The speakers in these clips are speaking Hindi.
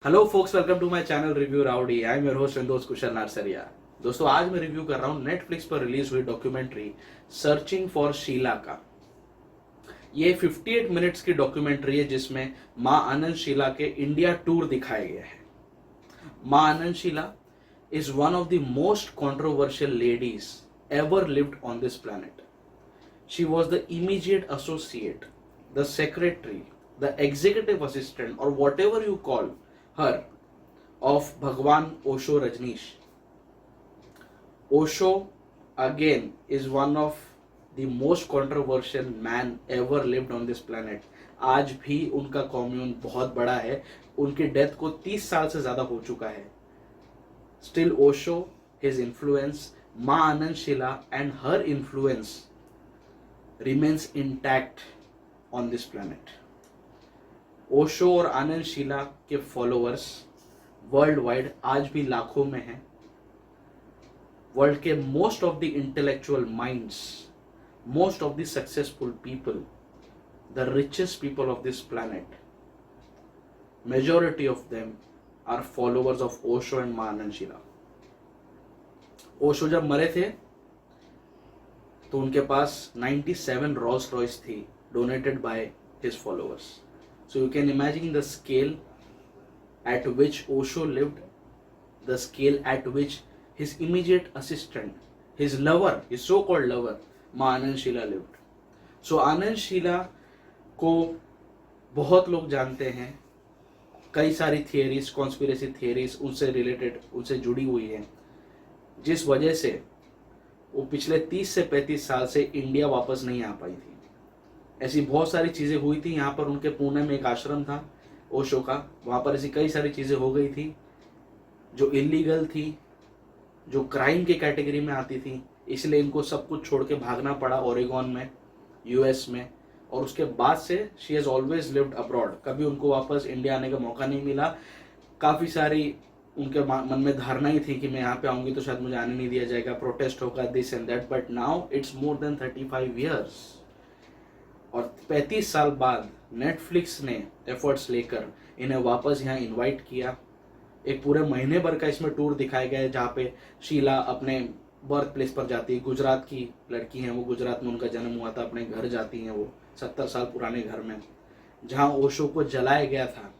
Hello folks, welcome to my channel review rowdy. I am your host and दोस्त कुशल नारसरिया। दोस्तों, आज मैं रिव्यू कर रहा हूँ नेटफ्लिक्स पर रिलीज हुई डॉक्यूमेंट्री सर्चिंग फॉर शीला का। ये 58 मिनट्स की डॉक्यूमेंट्री है जिसमें माँ आनंद शीला के इंडिया टूर दिखाए गए हैं। माँ Anand Sheila is one of the most controversial ladies ever lived on this planet. She was the immediate associate, the secretary, the executive assistant, or whatever you call her, of Bhagwan Osho Rajneesh. Osho again is one of the most controversial man ever lived on this planet. आज भी उनका कॉम्यून बहुत बड़ा है। उनकी डेथ को 30 साल से ज्यादा हो चुका है। Still Osho, his influence, Ma Anand Sheela and her influence remains intact on this planet. Osho और आनंद शीला के फॉलोअर्स वर्ल्ड वाइड आज भी लाखों में हैं। वर्ल्ड के most of the intellectual minds, most of the successful people, the richest people of this planet, majority of them are followers of Osho and Maa Anand Sheela. Osho जब मरे थे तो उनके पास 97 रोल्स रॉयस थी, donated by his followers. So you can imagine the scale at which Osho lived, the scale at which his immediate assistant, his lover, his so-called lover, Ma Anand Sheela lived. So आनंद शीला को बहुत लोग जानते हैं। कई सारी थियरीज, कॉन्स्पिरेसी थियरीज उनसे रिलेटेड, उनसे जुड़ी हुई हैं, जिस वजह से वो पिछले 30 से 35 साल से इंडिया वापस नहीं आ पाई थी। ऐसी बहुत सारी चीज़ें हुई थी। यहाँ पर उनके पुणे में एक आश्रम था ओशो का, वहाँ पर ऐसी कई सारी चीज़ें हो गई थी जो इलीगल थी, जो क्राइम के कैटेगरी में आती थी। इसलिए इनको सब कुछ छोड़ के भागना पड़ा ओरेगॉन में, यूएस में। और उसके बाद से she has always lived abroad. कभी उनको वापस इंडिया आने का मौका नहीं मिला। काफ़ी सारी उनके मन में धारणा ही थी कि मैं यहाँ पे आऊँगी तो शायद मुझे आने नहीं दिया जाएगा, प्रोटेस्ट होगा, this and that. But now it's more than 35 years और 35 साल बाद नेटफ्लिक्स ने एफर्ट्स लेकर इन्हें वापस यहाँ इनवाइट किया। एक पूरे महीने भर का इसमें टूर दिखाया गया है, जहाँ पे शीला अपने बर्थ प्लेस पर जाती है। गुजरात की लड़की हैं वो, गुजरात में उनका जन्म हुआ था। अपने घर जाती हैं वो 70 साल पुराने घर में, जहाँ ओशो को जलाया गया था,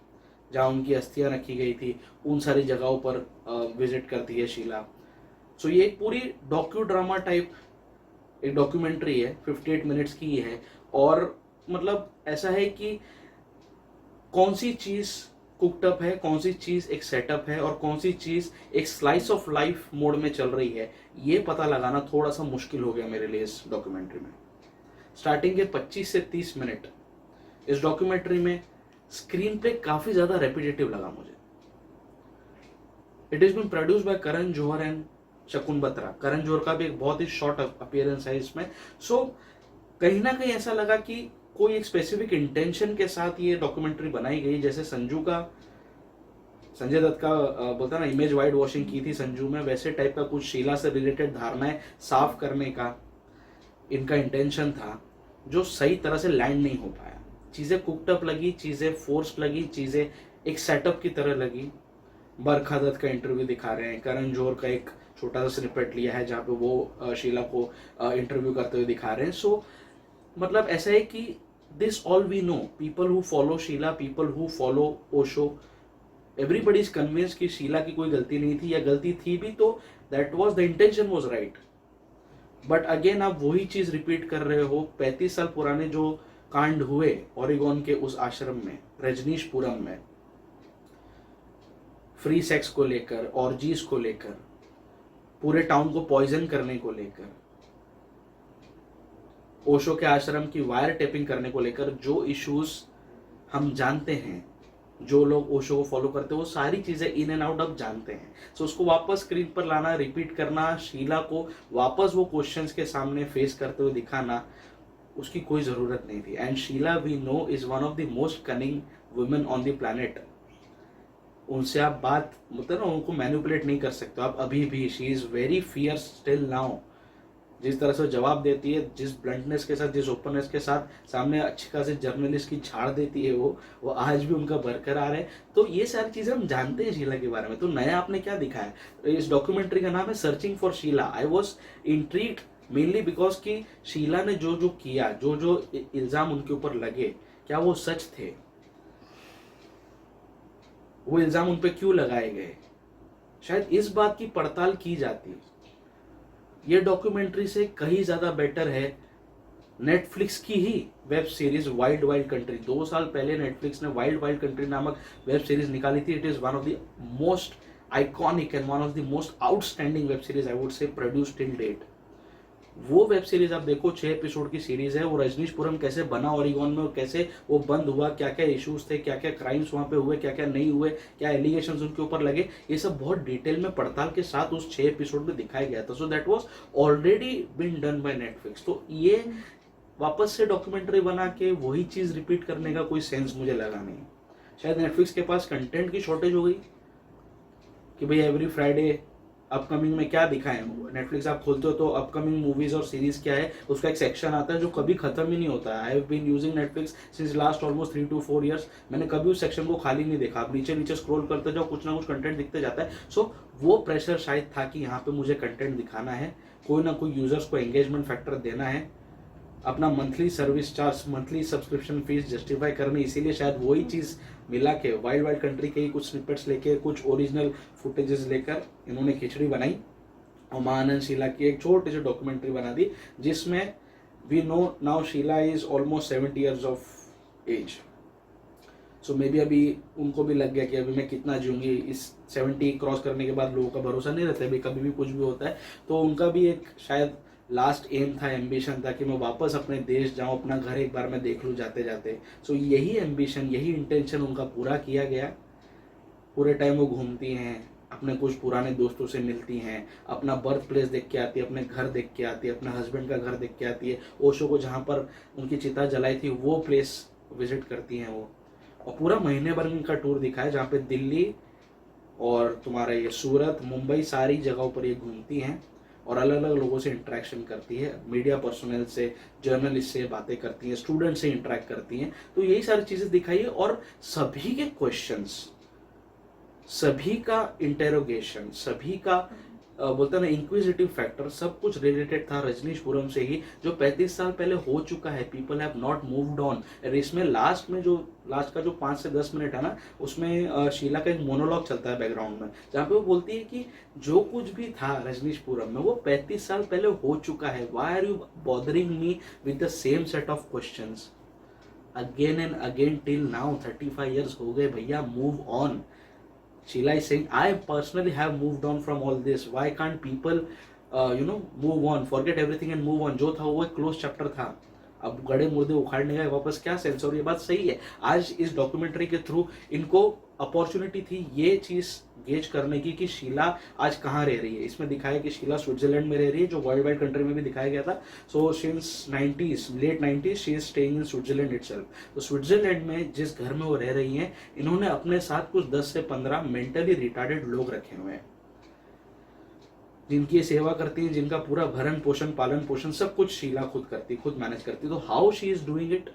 जहाँ उनकी अस्थियाँ रखी गई थी, उन सारी जगहों पर विजिट करती है शीला। सो ये एक पूरी डॉक्यू ड्रामा टाइप एक डॉक्यूमेंट्री है, 58 मिनट्स की है। और मतलब ऐसा है कि कौन सी चीज़ कुकड है, कौन सी चीज़ एक सेटअप है और कौन सी चीज़ एक स्लाइस ऑफ लाइफ मोड में चल रही है, ये पता लगाना थोड़ा सा मुश्किल हो गया मेरे लिए इस डॉक्यूमेंट्री में। स्टार्टिंग के 25 से 30 मिनट इस डॉक्यूमेंट्री में स्क्रीन प्ले काफ़ी ज़्यादा रेपिटेटिव लगा मुझे। It is been produce by Karan Johar and Shakun Batra. Karan Johar का भी एक बहुत ही शॉर्ट अपीयरेंस है इसमें। सो कहीं ना कहीं ऐसा लगा कि कोई एक स्पेसिफिक इंटेंशन के साथ ये डॉक्यूमेंट्री बनाई गई। जैसे संजय दत्त का बोलता ना इमेज वाइट वॉशिंग की थी संजू में, वैसे टाइप का कुछ शीला से रिलेटेड धारणाएं साफ करने का इनका इंटेंशन था, जो सही तरह से लैंड नहीं हो पाया। चीज़ें कुकड अप लगी, चीज़ें फोर्स्ड लगी, चीज़ें एक सेटअप की तरह लगी। बरखा दत्त का इंटरव्यू दिखा रहे हैं, करण जौहर का एक छोटा सा स्निपेट लिया है जहाँ पे वो शीला को इंटरव्यू करते हुए दिखा रहे हैं। सो मतलब ऐसा है कि this all we know, people who follow Sheela, people who follow Osho, everybody is convince कि शीला की कोई गलती नहीं थी, या गलती थी भी तो that was the intention was right. But again आप वही चीज रिपीट कर रहे हो। 35 साल पुराने जो कांड हुए ओरेगॉन के उस आश्रम में, रजनीशपुरम में, फ्री सेक्स को लेकर, ऑर्जीज को लेकर, पूरे टाउन को पॉइजन करने को लेकर, ओशो के आश्रम की वायर टेपिंग करने को लेकर, जो इश्यूज हम जानते हैं, जो लोग ओशो को फॉलो करते हैं, वो सारी चीज़ें इन एंड आउट अब जानते हैं। सो उसको वापस स्क्रीन पर लाना, रिपीट करना, शीला को वापस वो क्वेश्चंस के सामने फेस करते हुए दिखाना, उसकी कोई ज़रूरत नहीं थी। And Sheela we know is one of the most cunning women on the planet. उनसे आप बात मतलब ना उनको मैनिपुलेट नहीं कर सकते आप अभी भी। She is very fierce still now. जिस तरह से वो जवाब देती है, जिस ब्लंटनेस के साथ, जिस ओपननेस के साथ सामने अच्छी खासी जर्नलिस्ट की झाड़ देती है, वो आज भी उनका बरकरार है। तो ये सारी चीज़ें हम जानते हैं शीला के बारे में। तो नया आपने क्या दिखाया? इस डॉक्यूमेंट्री का नाम है searching for Sheela. I was intrigued mainly because कि शीला ने जो जो किया, जो जो इल्ज़ाम उनके ऊपर लगे, क्या वो सच थे? वो इल्ज़ाम उन पर क्यों लगाए गए? शायद इस बात की पड़ताल की जाती। ये डॉक्यूमेंट्री से कहीं ज़्यादा बेटर है नेटफ्लिक्स की ही web series wild wild country. 2 साल पहले नेटफ्लिक्स ने वाइल्ड वाइल्ड कंट्री नामक वेब सीरीज निकाली थी। It is one of the most iconic and one of the most outstanding web series I would say produced till date. वो वेब सीरीज आप देखो, 6 एपिसोड की सीरीज है। वो रजनीशपुरम कैसे बना ओरिगोन में, और कैसे वो बंद हुआ, क्या क्या इश्यूज थे, क्या क्या क्राइम्स वहाँ पे हुए, क्या क्या नहीं हुए, क्या एलिगेशंस उनके ऊपर लगे, ये सब बहुत डिटेल में पड़ताल के साथ उस 6 एपिसोड में दिखाया गया था। So that was already been done by Netflix. तो ये वापस से डॉक्यूमेंट्री बना के वही चीज़ रिपीट करने का कोई सेंस मुझे लगा नहीं। शायद नेटफ्लिक्स के पास कंटेंट की शॉर्टेज हो गई कि भाई एवरी फ्राइडे अपकमिंग में क्या दिखाएं। नेटफ्लिक्स आप खोलते हो तो अपकमिंग मूवीज और सीरीज क्या है उसका एक सेक्शन आता है जो कभी खत्म ही नहीं होता है। I have been using Netflix since last almost 3 to 4 years। मैंने कभी उस सेक्शन को खाली नहीं देखा। आप नीचे नीचे स्क्रॉल करते जाओ, कुछ ना कुछ कंटेंट दिखते जाता है। सो वो प्रेशर शायद था कि यहाँ पे मुझे कंटेंट दिखाना है, कोई ना कोई यूजर्स को एंगेजमेंट फैक्टर देना है, अपना monthly service charge, monthly subscription fees justify करनी। इसीलिए शायद वही चीज़ मिला के वाइल्ड वाइल्ड कंट्री के ही कुछ स्निपेट्स लेके, कुछ ओरिजिनल फुटेजेस लेकर इन्होंने खिचड़ी बनाई और महानंद शीला की एक छोटी सी डॉक्यूमेंट्री बना दी, जिसमें we know now Sheela is almost 70 years of age. So maybe अभी उनको भी लग गया कि अभी मैं कितना जीऊँगी। इस 70 क्रॉस करने के बाद लोगों का भरोसा नहीं रहता है, अभी कभी भी कुछ भी होता है। तो उनका भी एक शायद लास्ट एम था, एम्बिशन था कि मैं वापस अपने देश जाऊँ, अपना घर एक बार मैं देख लूँ जाते जाते। सो यही एम्बिशन, यही इंटेंशन उनका पूरा किया गया। पूरे टाइम वो घूमती हैं, अपने कुछ पुराने दोस्तों से मिलती हैं, अपना बर्थ प्लेस देख के आती है, अपने घर देख के आती है, अपने हस्बैंड का घर देख के आती है, ओशो को जहाँ पर उनकी चिता जलाई थी वो प्लेस विजिट करती हैं वो। और पूरा महीने भर इनका टूर दिखाया जहाँ पे दिल्ली और तुम्हारा ये सूरत, मुंबई, सारी जगहों पर ये घूमती हैं और अलग अलग लोगों से इंटरेक्शन करती है, मीडिया पर्सनल से, जर्नलिस्ट से बातें करती हैं, स्टूडेंट से इंटरेक्ट करती हैं। तो यही सारी चीज़ें दिखाई है और सभी के क्वेश्चंस, सभी का इंटेरोगेशन, सभी का बोलते हैं ना इंक्विजिटिव फैक्टर, सब कुछ रिलेटेड था रजनीशपुरम से ही, जो 35 साल पहले हो चुका है। People have not moved on. इसमें लास्ट का जो 5 से 10 मिनट है ना, उसमें शीला का एक मोनोलॉग चलता है बैकग्राउंड में, जहाँ पे वो बोलती है कि जो कुछ भी था रजनीशपुरम में वो 35 साल पहले हो चुका है। Why are you bothering me with the same set of questions again and again till now? 35 years हो गए भैया, move on. Sheila is saying, I personally have moved on from all this. Why can't people, move on, forget everything and move on? जो था वो एक क्लोज चैप्टर था। अब गड़े मुर्दे उखाड़ने का वापस क्या सेंस? और ये बात सही है। आज इस डॉक्यूमेंट्री के थ्रू इनको अपॉर्चुनिटी थी ये चीज़ गेज करने की कि शीला आज कहाँ रह रही है। इसमें दिखाया कि शीला स्विट्जरलैंड में रह रही है, जो वर्ल्ड वाइड कंट्री में भी दिखाया गया था। So since late 90s she is staying in Switzerland itself. तो स्विट्जरलैंड में जिस घर में वो रह रही हैं, इन्होंने अपने साथ कुछ 10 से 15 मेंटली रिटार्डेड लोग रखे हुए हैं, जिनकी सेवा करती है, जिनका पूरा भरण पोषण, पालन पोषण सब कुछ शीला खुद करती, खुद मैनेज करती। तो how she is doing it?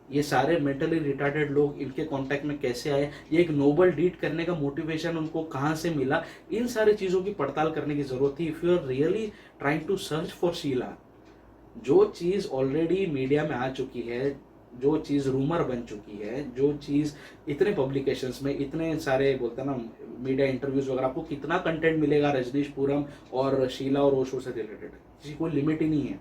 ये सारे मेंटली रिटार्डेड लोग इनके कांटेक्ट में कैसे आए? ये एक नोबल डीड करने का मोटिवेशन उनको कहाँ से मिला? इन सारी चीज़ों की पड़ताल करने की ज़रूरत थी। If you are really trying to search for Sheela, जो चीज़ ऑलरेडी मीडिया में आ चुकी है, जो चीज़ रूमर बन चुकी है, जो चीज़ इतने पब्लिकेशंस में, इतने सारे बोलते हैं ना मीडिया इंटरव्यूज वगैरह, आपको कितना कंटेंट मिलेगा रजनीशपुरम और शीला और ओशो से रिलेटेड? किसी कोई लिमिट ही नहीं है।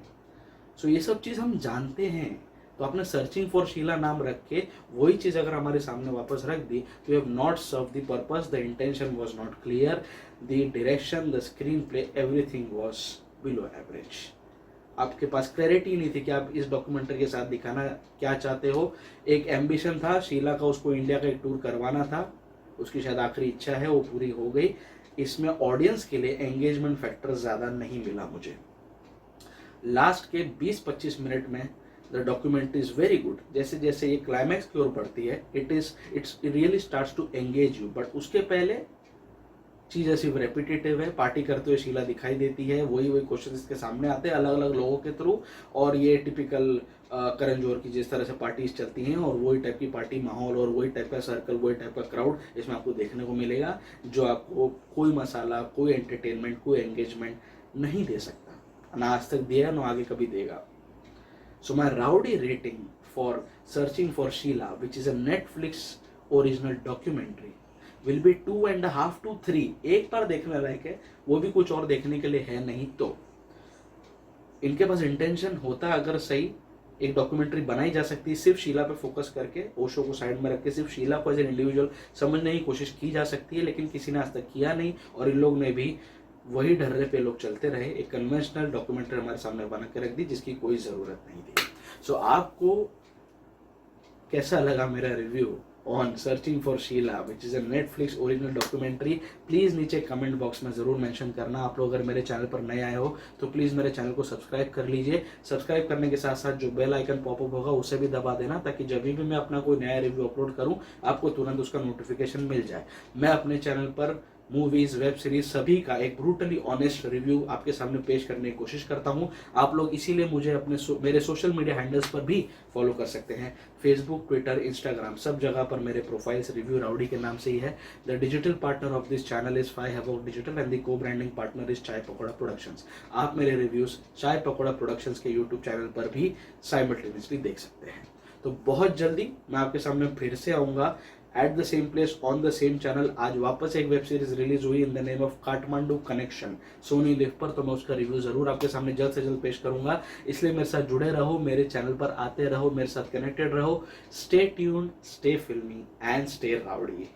सो ये सब चीज़ हम जानते हैं। तो आपने सर्चिंग फॉर शीला नाम रख के वही चीज़ अगर हमारे सामने वापस रख दी, तो you have not serve the purpose, the intention was not clear, the direction, the screenplay, everything was below average. आपके पास क्लैरिटी नहीं थी कि आप इस डॉक्यूमेंट्री के साथ दिखाना क्या चाहते हो। एक एम्बिशन था शीला का, उसको इंडिया का एक टूर करवाना था, उसकी शायद आखिरी इच्छा है, वो पूरी हो गई। इसमें ऑडियंस के लिए एंगेजमेंट फैक्टर ज़्यादा नहीं मिला मुझे। लास्ट के 20-25 मिनट में the document is very good. जैसे जैसे ये क्लाइमैक्स की ओर बढ़ती है, it's really starts to engage you. But उसके पहले चीज़ ऐसी रेपिटेटिव है, पार्टी करते हुए शीला दिखाई देती है, वही वही क्वेश्चन इसके सामने आते हैं अलग अलग लोगों के थ्रू, और ये टिपिकल करण जौहर की जिस तरह से पार्टीज चलती हैं और वही टाइप की पार्टी माहौल और वही टाइप का सर्कल, वही टाइप का क्राउड इसमें आपको देखने को मिलेगा, जो आपको कोई मसाला, कोई एंटरटेनमेंट, कोई एंगेजमेंट नहीं दे सकता, ना आज तक दिया ना आगे कभी देगा. So my rowdy rating for Searching for Sheila, which is a Netflix original documentary, will be 2.5 to 3. एक बार देखने लायक है, वो भी कुछ और देखने के लिए है नहीं. तो इनके पास इंटेंशन होता अगर सही, एक डॉक्यूमेंट्री बनाई जा सकती है सिर्फ शीला पे फोकस करके, ओशो को साइड में रख के सिर्फ शीला को एज एन इंडिविजुअल समझने की कोशिश की जा सकती है, लेकिन किसी ने आज तक किया नहीं, और इन लोग ने भी वही ढर्रे पे लोग चलते रहे, एक कन्वेंशनल डॉक्यूमेंट्री हमारे सामने बना के रख दी जिसकी कोई ज़रूरत नहीं थी. सो आपको कैसा लगा मेरा review on searching for Sheela, which is a Netflix original documentary? Please नीचे कमेंट बॉक्स में ज़रूर मेंशन करना. आप लोग अगर मेरे चैनल पर नए आए हो तो प्लीज़ मेरे चैनल को सब्सक्राइब कर लीजिए. सब्सक्राइब करने के साथ साथ जो बेल आइकन पॉपअप होगा उसे भी दबा देना, ताकि जब भी मैं अपना कोई नया रिव्यू अपलोड करूं आपको तुरंत उसका नोटिफिकेशन मिल जाए. मैं अपने चैनल पर मूवीज़, वेब सीरीज सभी का एक ब्रूटली ऑनेस्ट रिव्यू आपके सामने पेश करने की कोशिश करता हूं. आप लोग इसीलिए मुझे अपने मेरे सोशल मीडिया हैंडल्स पर भी फॉलो कर सकते हैं. फेसबुक, ट्विटर, इंस्टाग्राम, सब जगह पर मेरे प्रोफाइल्स रिव्यू राउडी के नाम से ही है. The digital partner of this channel is 5 Havoc digital and the को ब्रांडिंग पार्टनर इज चाय पकौड़ा प्रोडक्शंस. आप मेरे रिव्यूज चाय पकौड़ा प्रोडक्शंस के यूट्यूब चैनल पर भी साइमल्टेनियसली देख सकते हैं. तो बहुत जल्दी मैं आपके सामने फिर से आऊँगा at the same place on the same channel. आज वापस एक वेब सीरीज रिलीज हुई in the name of Kathmandu connection, Sony LIV पर. तो मैं उसका रिव्यू जरूर आपके सामने जल्द से जल्द पेश करूंगा, इसलिए मेरे साथ जुड़े रहो, मेरे चैनल पर आते रहो, मेरे साथ कनेक्टेड रहो. स्टे ट्यून्ड, स्टे फिल्मी एंड स्टे राउडी.